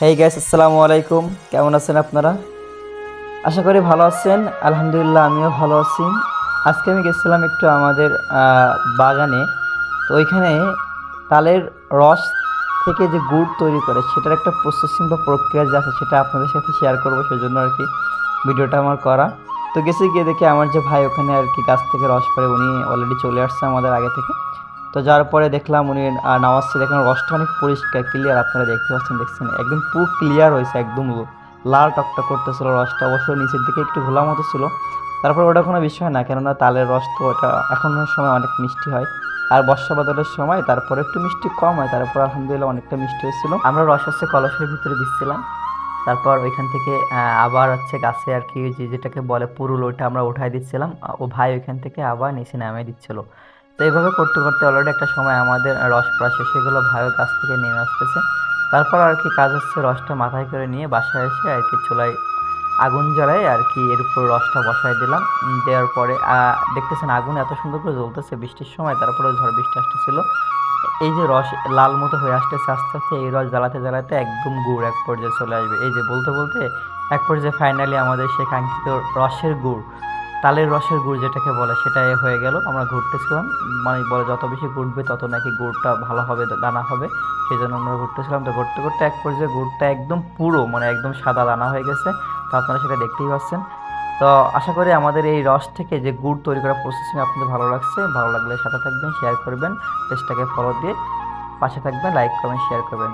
Hey guys, আসসালামু আলাইকুম। কেমন আছেন আপনারা? আশা করি ভালো আছেন। আলহামদুলিল্লাহ, আমিও ভালো আছি। আজকে আমি গেছিলাম একটু আমাদের বাগানে। তো ওইখানে তালের রস থেকে যে গুড় তৈরি করে সেটার একটা প্রসেসিং বা প্রক্রিয়া যে আছে সেটা আপনাদের সাথে শেয়ার করবো, সেজন্য আর কি ভিডিওটা আমার করা। তো গেছি, গিয়ে দেখি আমার যে ভাই ওখানে আর কি গাছ থেকে রস পড়ে, উনি অলরেডি চলে আসছে আমাদের আগে থেকে। তো যাওয়ার পরে দেখলাম উনি নামাজছে, দেখলাম রসটা অনেক পরিষ্কার ক্লিয়ার। আপনারা দেখতে পাচ্ছেন, দেখছেন একদম পুরো ক্লিয়ার হয়েছে, একদম লাল টকটক করতেছিল রসটা। অবশ্য নিচের দিকে একটু ঘোলা মতো ছিল। তারপর ওটা কোনো বিষয় না, কেননা তালের রস তো ওটা এখনের সময় অনেক মিষ্টি হয়। আর বর্ষা বাদলের সময় তারপরে একটু মিষ্টি কম হয়, তারপর আলহামদুলিল্লাহ অনেকটা মিষ্টি হয়েছিল। আমরা রস হচ্ছে কলসের ভিতরে দিচ্ছিলাম। তারপর ওইখান থেকে আবার হচ্ছে গাছে আর কি যেটাকে বলে পুরুল, ওইটা আমরা উঠাই দিচ্ছিলাম। ও ভাই ওইখান থেকে আবার নিচে নামিয়ে দিচ্ছিল। তো এইভাবে করতে করতে অলরেডি একটা সময় আমাদের রস পড়া শেষ হয়ে গেলো, ভাইও গাছ থেকে নেমে আসতেছে। তারপর আর কি কাজ হচ্ছে রসটা মাথায় করে নিয়ে বাসায় এসে আর কি চুলায় আগুন জ্বালায় আর কি এর উপর রসটা বসায় দিলাম। দেওয়ার পরে দেখতেছেন আগুন এত সুন্দর করে জ্বলতেছে বৃষ্টির সময়, তারপরে ঝড় বৃষ্টি আসতেছিল। এই যে রস লাল মতো হয়ে আসতেছে আস্তে আস্তে, এই রস জ্বালাতে জ্বালাতে একদম গুড় এক পর্যায়ে চলে আসবে। এই যে বলতে বলতে এক পর্যায়ে ফাইনালি আমাদের সেই কাঙ্ক্ষিত রসের গুড়, তালের রসের গুড় যেটাকে বলে, সেটাই হয়ে গেল। আমরা ঘুরতেছিলাম, মানে বলে যত বেশি ঘুরবে তত নাকি গুড়টা ভালো হবে, দানা হবে। সেই জন্য আমরা ঘুরতেছিলাম। তো ঘুরতে ঘুরতে এক পর্যায়ে গুড়টা একদম পুরো, মানে একদম সাদা দানা হয়ে গেছে। তো আপনারা সেটা দেখতেই পাচ্ছেন। তো আশা করি আমাদের এই রস থেকে যে গুড় তৈরি করার প্রসেসিং আপনাদের ভালো লাগছে। ভালো লাগলে সাথে থাকবেন, শেয়ার করবেন, পেজটাকে ফলো দিয়ে পাশে থাকবেন, লাইক করবেন, শেয়ার করবেন।